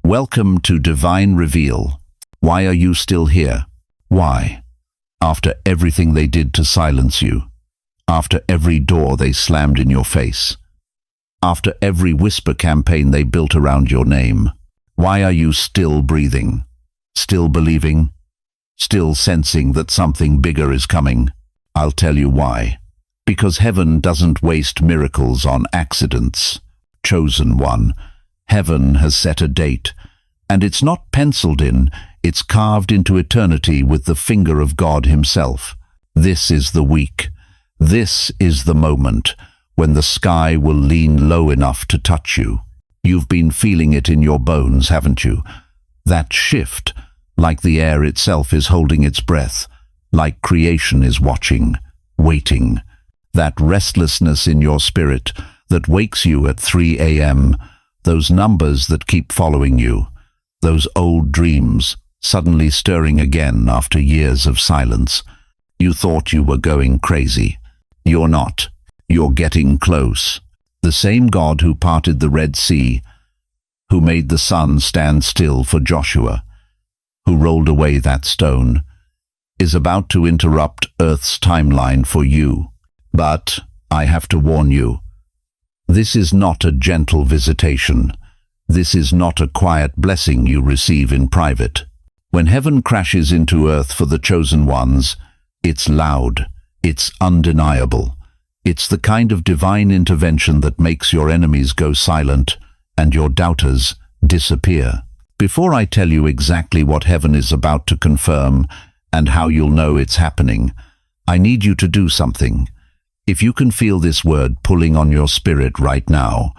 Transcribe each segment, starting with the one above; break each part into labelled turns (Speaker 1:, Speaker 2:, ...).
Speaker 1: Welcome to Divine Reveal. Why are you still here? Why? After everything they did to silence you, after every door they slammed in your face, after every whisper campaign they built around your name, why are you still breathing, still believing, still sensing that something bigger is coming? I'll tell you why. Because heaven doesn't waste miracles on accidents. Chosen one. Heaven has set a date, and it's not penciled in, it's carved into eternity with the finger of God himself. This is the week. This is the moment when the sky will lean low enough to touch you. You've been feeling it in your bones, haven't you? That shift, like the air itself is holding its breath, like creation is watching, waiting. That restlessness in your spirit that wakes you at 3 a.m., those numbers that keep following you, those old dreams suddenly stirring again after years of silence. You thought you were going crazy. You're not. You're getting close. The same God who parted the Red Sea, who made the sun stand still for Joshua, who rolled away that stone, is about to interrupt Earth's timeline for you. But I have to warn you, this is not a gentle visitation. This is not a quiet blessing you receive in private. When heaven crashes into earth for the chosen ones, it's loud, it's undeniable. It's the kind of divine intervention that makes your enemies go silent and your doubters disappear. Before I tell you exactly what heaven is about to confirm and how you'll know it's happening, I need you to do something. If you can feel this word pulling on your spirit right now,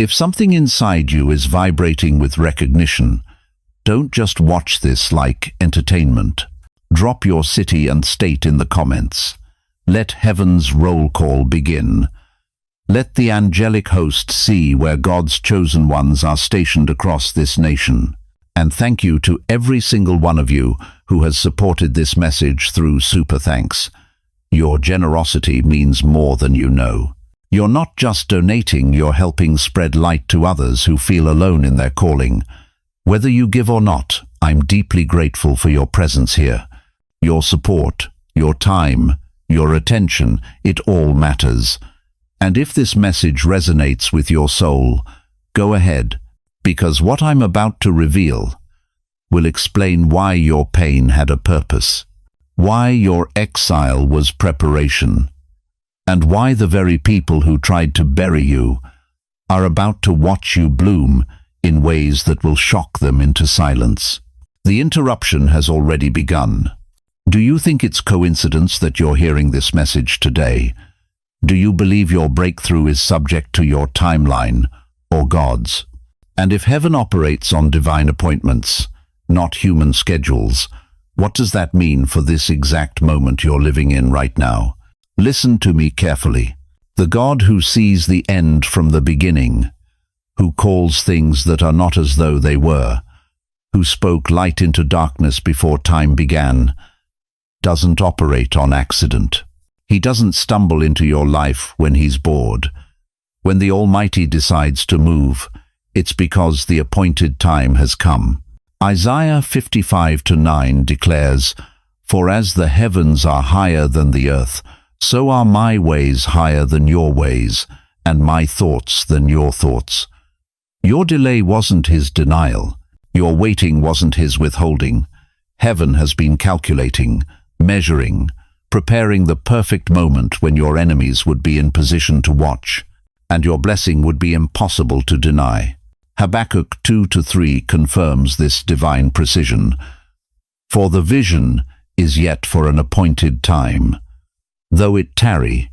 Speaker 1: if something inside you is vibrating with recognition, don't just watch this like entertainment. Drop your city and state in the comments. Let heaven's roll call begin. Let the angelic host see where God's chosen ones are stationed across this nation. And thank you to every single one of you who has supported this message through Super Thanks. Your generosity means more than you know. You're not just donating, you're helping spread light to others who feel alone in their calling. Whether you give or not, I'm deeply grateful for your presence here. Your support, your time, your attention, it all matters. And if this message resonates with your soul, go ahead, because what I'm about to reveal will explain why your pain had a purpose, why your exile was preparation, and why the very people who tried to bury you are about to watch you bloom in ways that will shock them into silence. The interruption has already begun. Do you think it's coincidence that you're hearing this message today? Do you believe your breakthrough is subject to your timeline or God's? And if heaven operates on divine appointments, not human schedules, what does that mean for this exact moment you're living in right now? Listen to me carefully. The God who sees the end from the beginning, who calls things that are not as though they were, who spoke light into darkness before time began, doesn't operate on accident. He doesn't stumble into your life when he's bored. When the Almighty decides to move, it's because the appointed time has come. Isaiah 55:9 declares, "For as the heavens are higher than the earth, so are my ways higher than your ways, and my thoughts than your thoughts." Your delay wasn't his denial. Your waiting wasn't his withholding. Heaven has been calculating, measuring, preparing the perfect moment when your enemies would be in position to watch, and your blessing would be impossible to deny. Habakkuk 2-3 confirms this divine precision. "For the vision is yet for an appointed time. Though it tarry,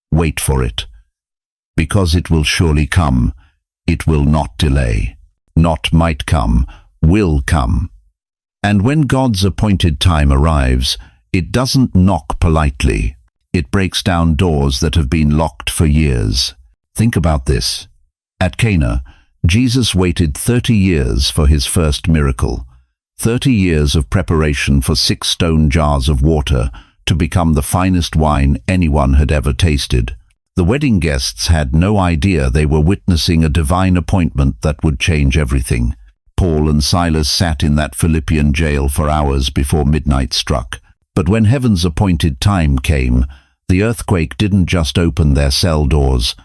Speaker 1: wait for it. Because it will surely come, it will not delay. Not might come, will come." And when God's appointed time arrives, it doesn't knock politely. It breaks down doors that have been locked for years. Think about this. At Cana, Jesus waited 30 years for his first miracle. 30 years of preparation for 6 stone jars of water to become the finest wine anyone had ever tasted. The wedding guests had no idea they were witnessing a divine appointment that would change everything. Paul and Silas sat in that Philippian jail for hours before midnight struck. But when heaven's appointed time came, the earthquake didn't just open their cell doors.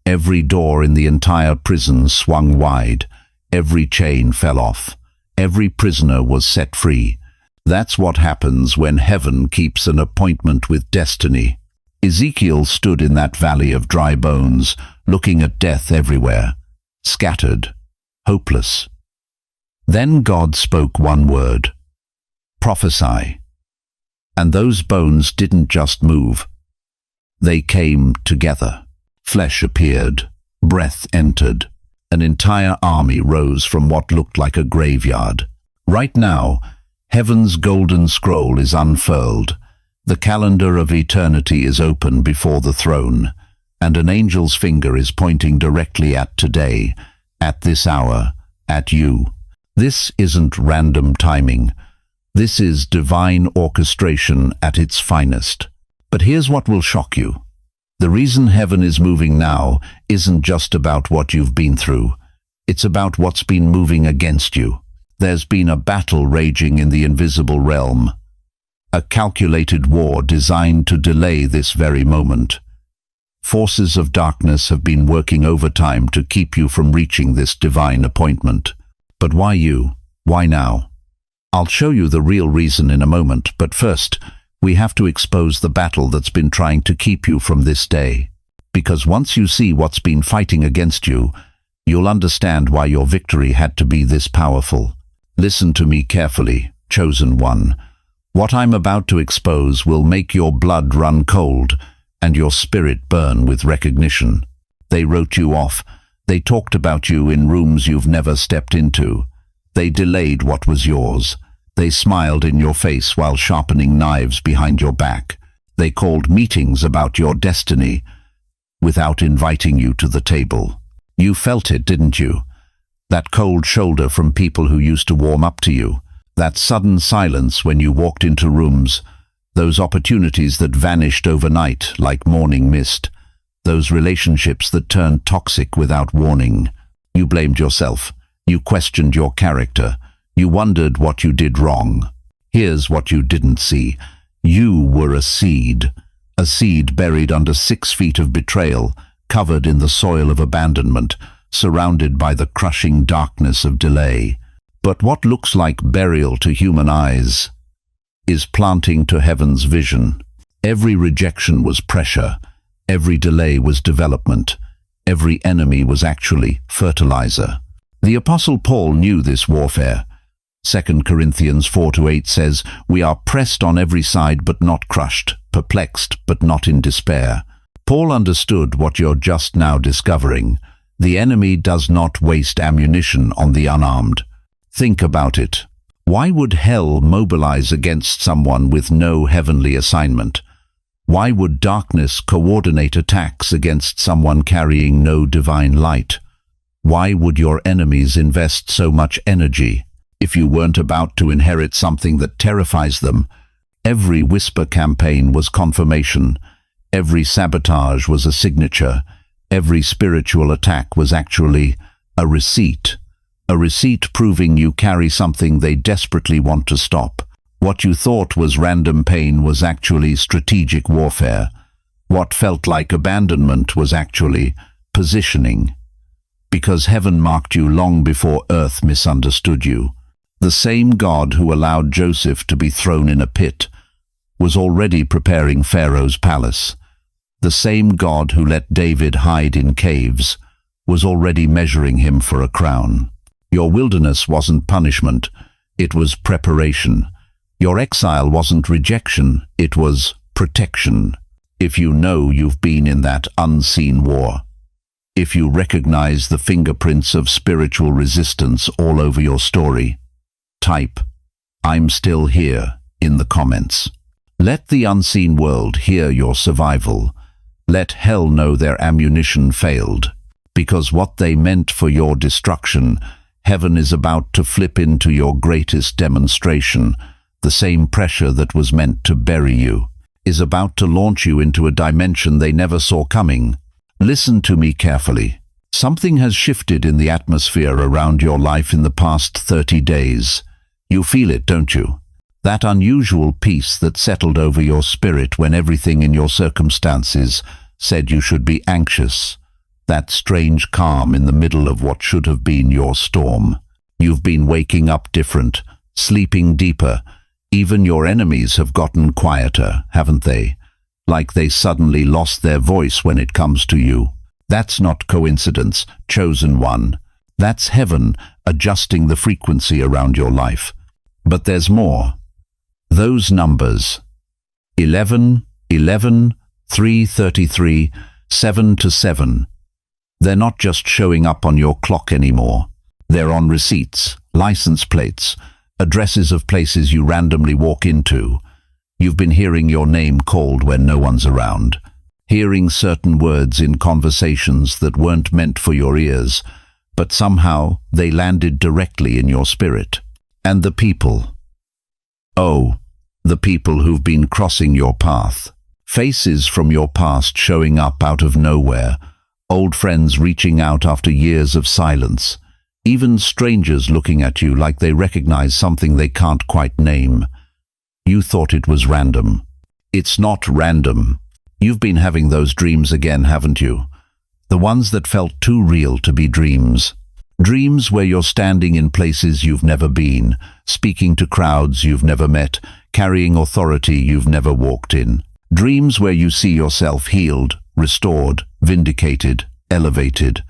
Speaker 1: Every door in the entire prison swung wide. Every chain fell off. Every prisoner was set free. That's what happens when heaven keeps an appointment with destiny. Ezekiel stood in that valley of dry bones, looking at death everywhere, scattered, hopeless. Then God spoke one word, prophesy. And those bones didn't just move. They came together. Flesh appeared, breath entered. An entire army rose from what looked like a graveyard. Right now, heaven's golden scroll is unfurled. The calendar of eternity is open before the throne, and an angel's finger is pointing directly at today, at this hour, at you. This isn't random timing. This is divine orchestration at its finest. But here's what will shock you. The reason heaven is moving now isn't just about what you've been through. It's about what's been moving against you. There's been a battle raging in the invisible realm. A calculated war designed to delay this very moment. Forces of darkness have been working overtime to keep you from reaching this divine appointment. But why you? Why now? I'll show you the real reason in a moment, but first, we have to expose the battle that's been trying to keep you from this day. Because once you see what's been fighting against you, you'll understand why your victory had to be this powerful. Listen to me carefully, chosen one. What I'm about to expose will make your blood run cold and your spirit burn with recognition. They wrote you off. They talked about you in rooms you've never stepped into. They delayed what was yours. They smiled in your face while sharpening knives behind your back. They called meetings about your destiny without inviting you to the table. You felt it, didn't you? That cold shoulder from people who used to warm up to you. That sudden silence when you walked into rooms, those opportunities that vanished overnight like morning mist, those relationships that turned toxic without warning. You blamed yourself. You questioned your character. You wondered what you did wrong. Here's what you didn't see. You were a seed buried under 6 feet of betrayal, covered in the soil of abandonment, surrounded by the crushing darkness of delay. But what looks like burial to human eyes is planting to heaven's vision. Every rejection was pressure. Every delay was development. Every enemy was actually fertilizer. The Apostle Paul knew this warfare. 2 Corinthians 4-8 says, "We are pressed on every side but not crushed, perplexed but not in despair." Paul understood what you're just now discovering. The enemy does not waste ammunition on the unarmed. Think about it. Why would hell mobilize against someone with no heavenly assignment? Why would darkness coordinate attacks against someone carrying no divine light? Why would your enemies invest so much energy if you weren't about to inherit something that terrifies them? Every whisper campaign was confirmation. Every sabotage was a signature. Every spiritual attack was actually a receipt. A receipt proving you carry something they desperately want to stop. What you thought was random pain was actually strategic warfare. What felt like abandonment was actually positioning. Because heaven marked you long before earth misunderstood you. The same God who allowed Joseph to be thrown in a pit was already preparing Pharaoh's palace. The same God who let David hide in caves was already measuring him for a crown. Your wilderness wasn't punishment, it was preparation. Your exile wasn't rejection, it was protection. If you know you've been in that unseen war, if you recognize the fingerprints of spiritual resistance all over your story, type, "I'm still here," in the comments. Let the unseen world hear your survival. Let hell know their ammunition failed. Because what they meant for your destruction, heaven is about to flip into your greatest demonstration. The same pressure that was meant to bury you is about to launch you into a dimension they never saw coming. Listen to me carefully. Something has shifted in the atmosphere around your life in the past 30 days. You feel it, don't you? That unusual peace that settled over your spirit when everything in your circumstances said you should be anxious. That strange calm in the middle of what should have been your storm. You've been waking up different, sleeping deeper. Even your enemies have gotten quieter, haven't they? Like they suddenly lost their voice when it comes to you. That's not coincidence, chosen one. That's heaven adjusting the frequency around your life. But there's more. Those numbers, 11, 11, 333, 7 to 7, they're not just showing up on your clock anymore. They're on receipts, license plates, addresses of places you randomly walk into. You've been hearing your name called when no one's around, hearing certain words in conversations that weren't meant for your ears, but somehow they landed directly in your spirit. And the people. Oh, the people who've been crossing your path. Faces from your past showing up out of nowhere, old friends reaching out after years of silence, even strangers looking at you like they recognize something they can't quite name. You thought it was random. It's not random. You've been having those dreams again, haven't you? The ones that felt too real to be dreams. Dreams where you're standing in places you've never been, speaking to crowds you've never met, carrying authority you've never walked in. Dreams where you see yourself healed, restored, vindicated, elevated.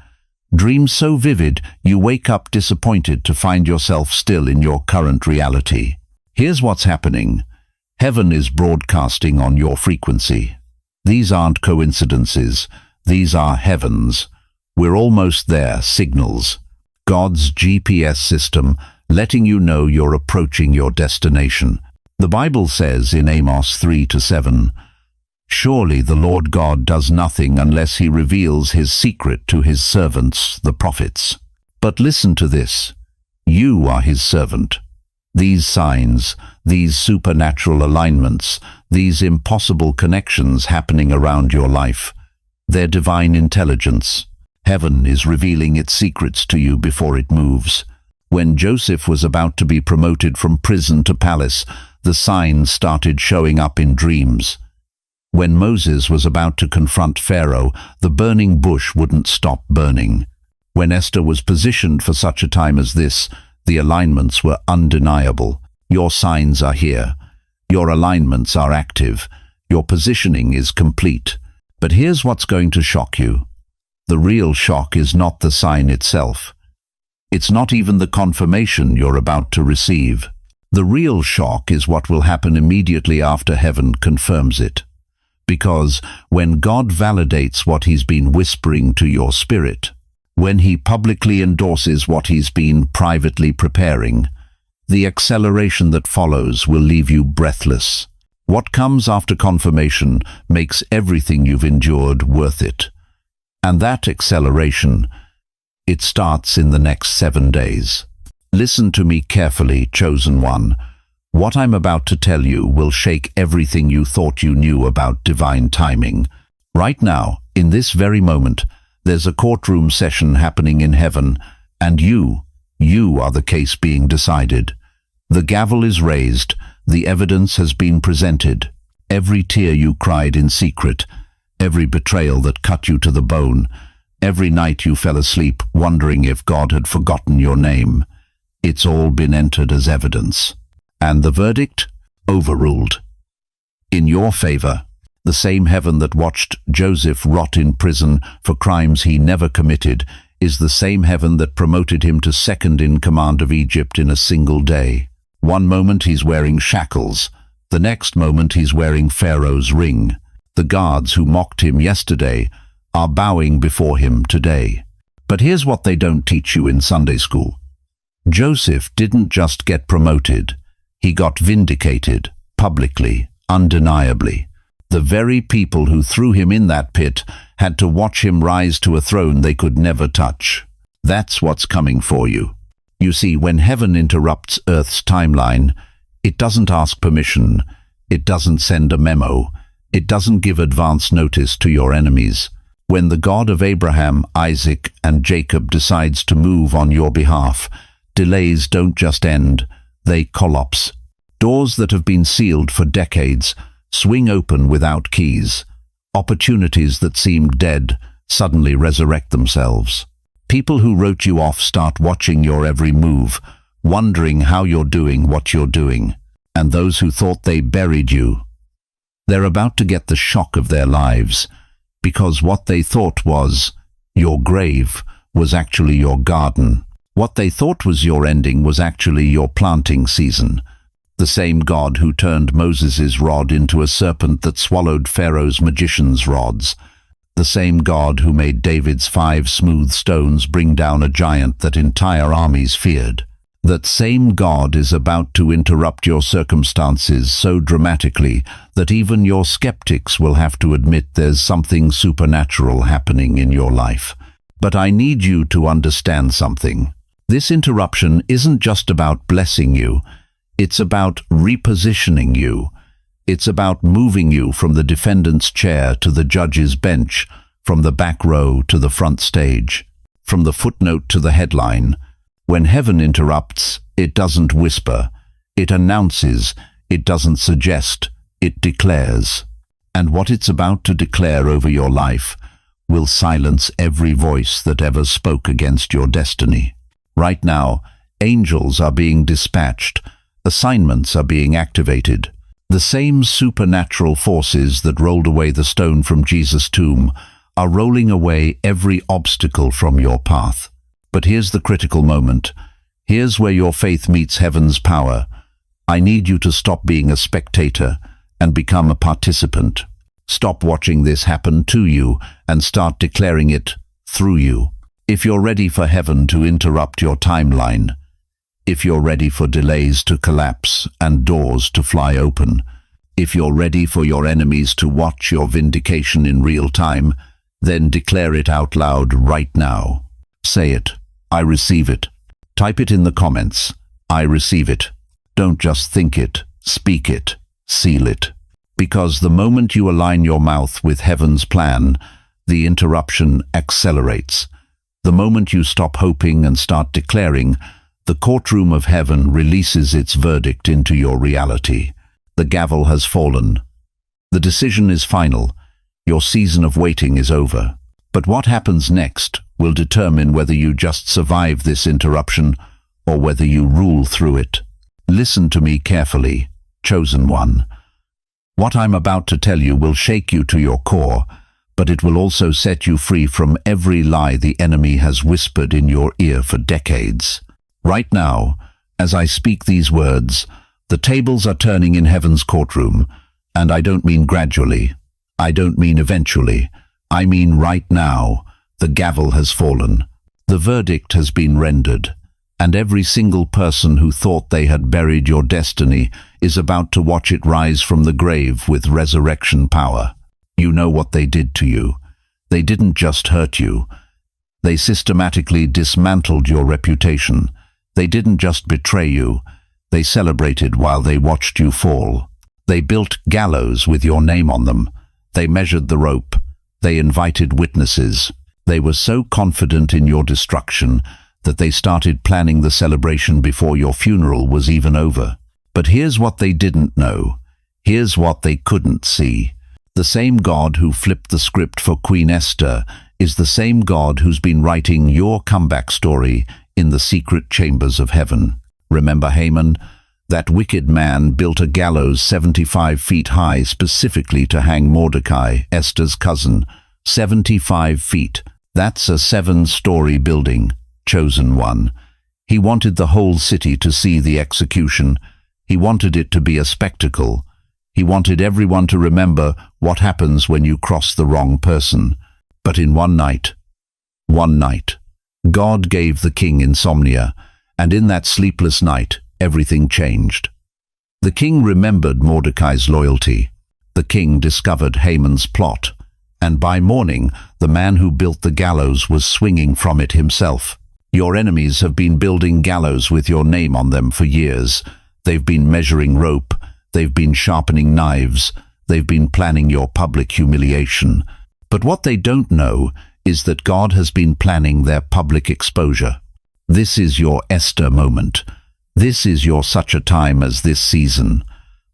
Speaker 1: Dreams so vivid you wake up disappointed to find yourself still in your current reality. Here's what's happening. Heaven is broadcasting on your frequency. These aren't coincidences. These are heavens. We're almost there, signals. God's GPS system letting you know you're approaching your destination. The Bible says in Amos 3 to 7, "Surely the Lord God does nothing unless he reveals his secret to his servants, the prophets." But listen to this. You are his servant. These signs, these supernatural alignments, these impossible connections happening around your life, they're divine intelligence. Heaven is revealing its secrets to you before it moves. When Joseph was about to be promoted from prison to palace, the signs started showing up in dreams. When Moses was about to confront Pharaoh, the burning bush wouldn't stop burning. When Esther was positioned for such a time as this, the alignments were undeniable. Your signs are here. Your alignments are active. Your positioning is complete. But here's what's going to shock you. The real shock is not the sign itself. It's not even the confirmation you're about to receive. The real shock is what will happen immediately after heaven confirms it. Because when God validates what he's been whispering to your spirit, when he publicly endorses what he's been privately preparing, the acceleration that follows will leave you breathless. What comes after confirmation makes everything you've endured worth it. And that acceleration, it starts in the next 7 days. Listen to me carefully, chosen one. What I'm about to tell you will shake everything you thought you knew about divine timing. Right now, in this very moment, there's a courtroom session happening in heaven, and you are the case being decided. The gavel is raised, the evidence has been presented. Every tear you cried in secret, every betrayal that cut you to the bone, every night you fell asleep wondering if God had forgotten your name, it's all been entered as evidence. And the verdict? Overruled. In your favor. The same heaven that watched Joseph rot in prison for crimes he never committed is the same heaven that promoted him to second in command of Egypt in a single day. One moment he's wearing shackles, the next moment he's wearing Pharaoh's ring. The guards who mocked him yesterday are bowing before him today. But here's what they don't teach you in Sunday school. Joseph didn't just get promoted, he got vindicated, publicly, undeniably. The very people who threw him in that pit had to watch him rise to a throne they could never touch. That's what's coming for you. You see, when heaven interrupts Earth's timeline, it doesn't ask permission, it doesn't send a memo, it doesn't give advance notice to your enemies. When the God of Abraham, Isaac, and Jacob decides to move on your behalf, delays don't just end, they collapse. Doors that have been sealed for decades swing open without keys. Opportunities that seemed dead suddenly resurrect themselves. People who wrote you off start watching your every move, wondering how you're doing what you're doing. And those who thought they buried you, they're about to get the shock of their lives, because what they thought was your grave was actually your garden. What they thought was your ending was actually your planting season. The same God who turned Moses' rod into a serpent that swallowed Pharaoh's magician's rods. The same God who made David's 5 smooth stones bring down a giant that entire armies feared. That same God is about to interrupt your circumstances so dramatically that even your skeptics will have to admit there's something supernatural happening in your life. But I need you to understand something. This interruption isn't just about blessing you, it's about repositioning you. It's about moving you from the defendant's chair to the judge's bench, from the back row to the front stage, from the footnote to the headline. When heaven interrupts, it doesn't whisper, it announces, it doesn't suggest, it declares. And what it's about to declare over your life will silence every voice that ever spoke against your destiny. Right now, angels are being dispatched, assignments are being activated. The same supernatural forces that rolled away the stone from Jesus' tomb are rolling away every obstacle from your path. But here's the critical moment. Here's where your faith meets heaven's power. I need you to stop being a spectator and become a participant. Stop watching this happen to you and start declaring it through you. If you're ready for heaven to interrupt your timeline, if you're ready for delays to collapse and doors to fly open, if you're ready for your enemies to watch your vindication in real time, then declare it out loud right now. Say it. I receive it. Type it in the comments. I receive it. Don't just think it, speak it, seal it. Because the moment you align your mouth with heaven's plan, the interruption accelerates. The moment you stop hoping and start declaring, the courtroom of heaven releases its verdict into your reality. The gavel has fallen. The decision is final. Your season of waiting is over. But what happens next will determine whether you just survive this interruption or whether you rule through it. Listen to me carefully, chosen one. What I'm about to tell you will shake you to your core, but it will also set you free from every lie the enemy has whispered in your ear for decades. Right now, as I speak these words, the tables are turning in heaven's courtroom, and I don't mean gradually. I don't mean eventually. I mean right now. The gavel has fallen. The verdict has been rendered, and every single person who thought they had buried your destiny is about to watch it rise from the grave with resurrection power. You know what they did to you. They didn't just hurt you. They systematically dismantled your reputation. They didn't just betray you. They celebrated while they watched you fall. They built gallows with your name on them. They measured the rope. They invited witnesses. They were so confident in your destruction that they started planning the celebration before your funeral was even over. But here's what they didn't know. Here's what they couldn't see. The same God who flipped the script for Queen Esther is the same God who's been writing your comeback story in the secret chambers of heaven. Remember Haman? That wicked man built a gallows 75 feet high specifically to hang Mordecai, Esther's cousin. 75 feet. That's a 7-story building, chosen one. He wanted the whole city to see the execution. He wanted it to be a spectacle. He wanted everyone to remember what happens when you cross the wrong person. But in one night, God gave the king insomnia, and in that sleepless night, everything changed. The king remembered Mordecai's loyalty. The king discovered Haman's plot, and by morning, the man who built the gallows was swinging from it himself. Your enemies have been building gallows with your name on them for years. They've been measuring rope. They've been sharpening knives. They've been planning your public humiliation. But what they don't know is that God has been planning their public exposure. This is your Esther moment. This is your such a time as this season.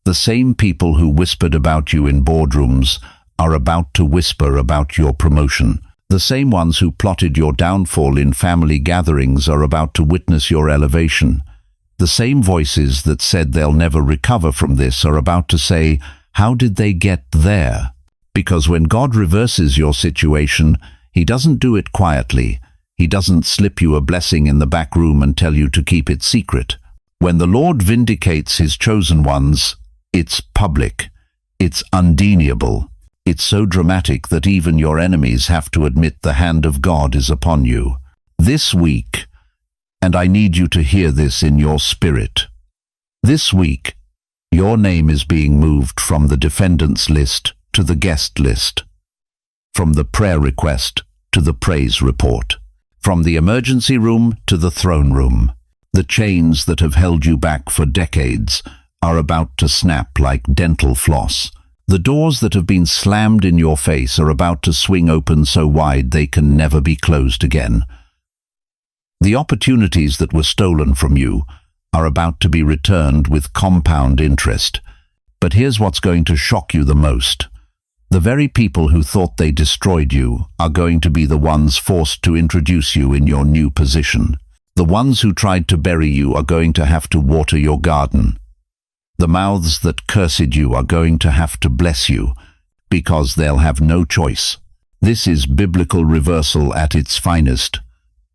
Speaker 1: The same people who whispered about you in boardrooms are about to whisper about your promotion. The same ones who plotted your downfall in family gatherings are about to witness your elevation. The same voices that said they'll never recover from this are about to say, how did they get there? Because when God reverses your situation, He doesn't do it quietly. He doesn't slip you a blessing in the back room and tell you to keep it secret. When the Lord vindicates His chosen ones, it's public. It's undeniable. It's so dramatic that even your enemies have to admit the hand of God is upon you. This week, and I need you to hear this in your spirit, this week, your name is being moved from the defendants list to the guest list, from the prayer request to the praise report, from the emergency room to the throne room. The chains that have held you back for decades are about to snap like dental floss. The doors that have been slammed in your face are about to swing open so wide they can never be closed again. The opportunities that were stolen from you are about to be returned with compound interest. But here's what's going to shock you the most. The very people who thought they destroyed you are going to be the ones forced to introduce you in your new position. The ones who tried to bury you are going to have to water your garden. The mouths that cursed you are going to have to bless you, because they'll have no choice. This is biblical reversal at its finest.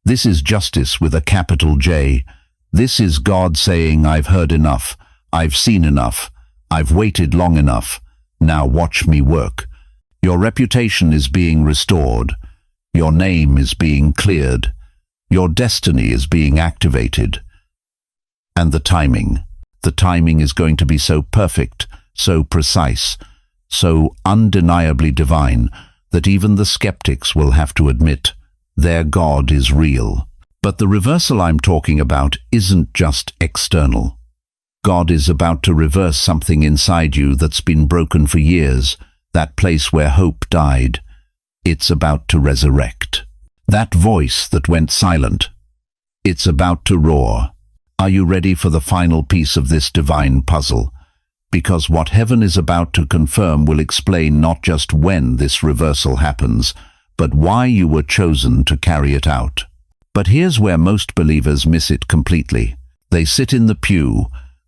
Speaker 1: This is justice with a capital J. This is God saying, I've heard enough, I've seen enough, I've waited long enough, now watch me work. Your reputation is being restored. Your name is being cleared. Your destiny is being activated. And the timing is going to be so perfect, so precise, so undeniably divine that even the skeptics will have to admit their God is real. But the reversal I'm talking about isn't just external. God is about to reverse something inside you that's been broken for years, that place where hope died. It's about to resurrect. That voice that went silent, it's about to roar. Are you ready for the final piece of this divine puzzle? Because what heaven is about to confirm will explain not just when this reversal happens, but why you were chosen to carry it out. But here's where most believers miss it completely. They sit in the pew,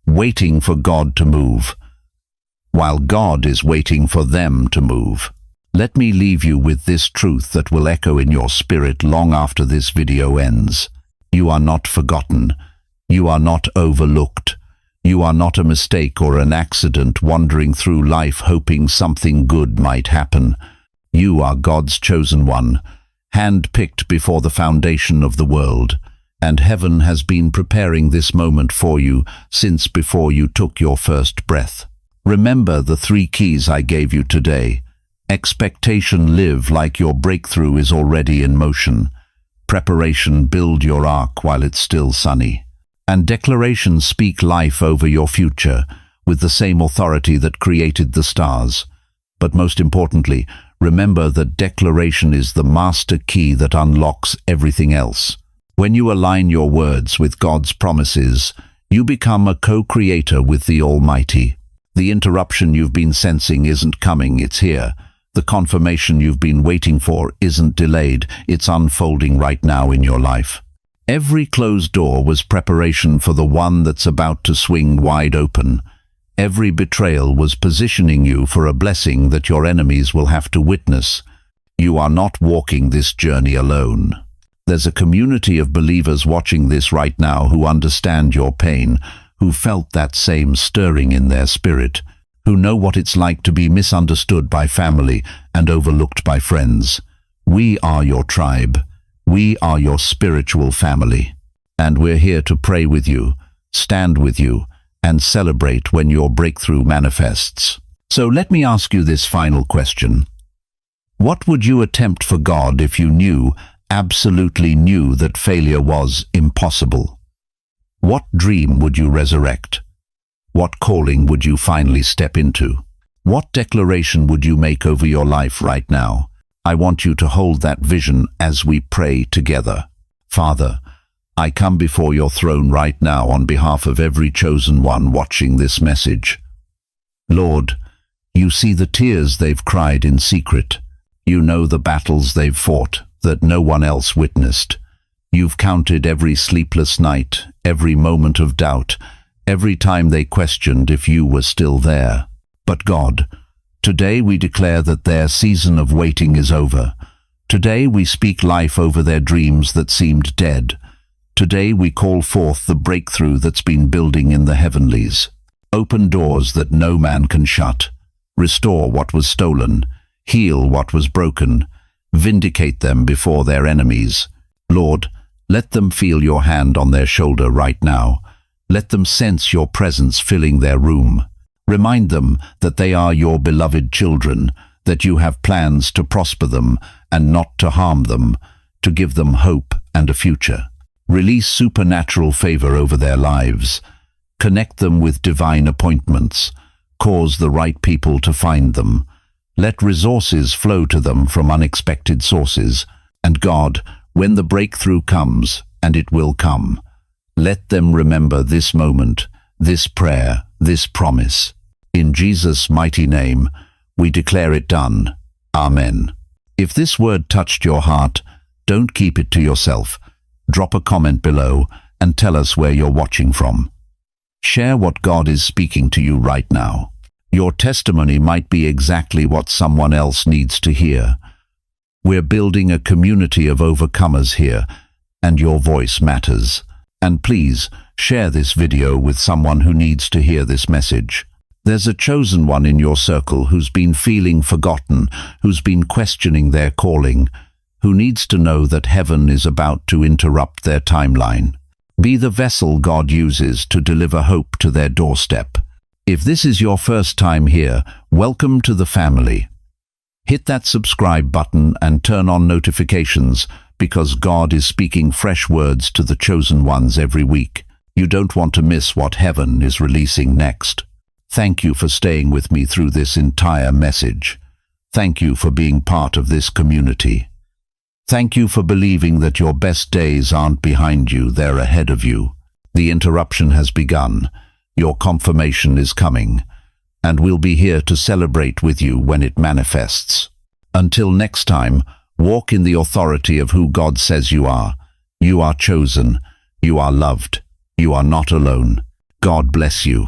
Speaker 1: waiting for God to move, while God is waiting for them to move. Let me leave you with this truth that will echo in your spirit long after this video ends. You are not forgotten. You are not overlooked. You are not a mistake or an accident wandering through life hoping something good might happen. You are God's chosen one, hand-picked before the foundation of the world, and heaven has been preparing this moment for you since before you took your first breath. Remember the 3 keys I gave you today. Expectation, live like your breakthrough is already in motion. Preparation, build your ark while it's still sunny. And declaration, speak life over your future with the same authority that created the stars. But most importantly, remember that declaration is the master key that unlocks everything else. When you align your words with God's promises, you become a co-creator with the Almighty. The interruption you've been sensing isn't coming, it's here. The confirmation you've been waiting for isn't delayed, it's unfolding right now in your life. Every closed door was preparation for the one that's about to swing wide open. Every betrayal was positioning you for a blessing that your enemies will have to witness. You are not walking this journey alone. There's a community of believers watching this right now who understand your pain, who felt that same stirring in their spirit, who know what it's like to be misunderstood by family and overlooked by friends. We are your tribe. We are your spiritual family. And we're here to pray with you, stand with you, and celebrate when your breakthrough manifests. So let me ask you this final question. What would you attempt for God if you knew, absolutely knew, that failure was impossible? What dream would you resurrect? What calling would you finally step into? What declaration would you make over your life right now? I want you to hold that vision as we pray together. Father, I come before your throne right now on behalf of every chosen one watching this message. Lord, you see the tears they've cried in secret. You know the battles they've fought that no one else witnessed. You've counted every sleepless night, every moment of doubt, every time they questioned if you were still there. But God, today we declare that their season of waiting is over. Today we speak life over their dreams that seemed dead. Today we call forth the breakthrough that's been building in the heavenlies. Open doors that no man can shut. Restore what was stolen. Heal what was broken. Vindicate them before their enemies. Lord, let them feel your hand on their shoulder right now. Let them sense your presence filling their room. Remind them that they are your beloved children, that you have plans to prosper them and not to harm them, to give them hope and a future. Release supernatural favor over their lives. Connect them with divine appointments. Cause the right people to find them. Let resources flow to them from unexpected sources. And God, when the breakthrough comes, and it will come, let them remember this moment, this prayer, this promise. In Jesus' mighty name, we declare it done. Amen. If this word touched your heart, don't keep it to yourself. Drop a comment below and tell us where you're watching from. Share what God is speaking to you right now. Your testimony might be exactly what someone else needs to hear. We're building a community of overcomers here, and your voice matters. And please, share this video with someone who needs to hear this message. There's a chosen one in your circle who's been feeling forgotten, who's been questioning their calling, who needs to know that heaven is about to interrupt their timeline. Be the vessel God uses to deliver hope to their doorstep. If this is your first time here, welcome to the family. Hit that subscribe button and turn on notifications, because God is speaking fresh words to the chosen ones every week. You don't want to miss what heaven is releasing next. Thank you for staying with me through this entire message. Thank you for being part of this community. Thank you for believing that your best days aren't behind you, they're ahead of you. The interruption has begun. Your confirmation is coming, and we'll be here to celebrate with you when it manifests. Until next time, walk in the authority of who God says you are. You are chosen. You are loved. You are not alone. God bless you.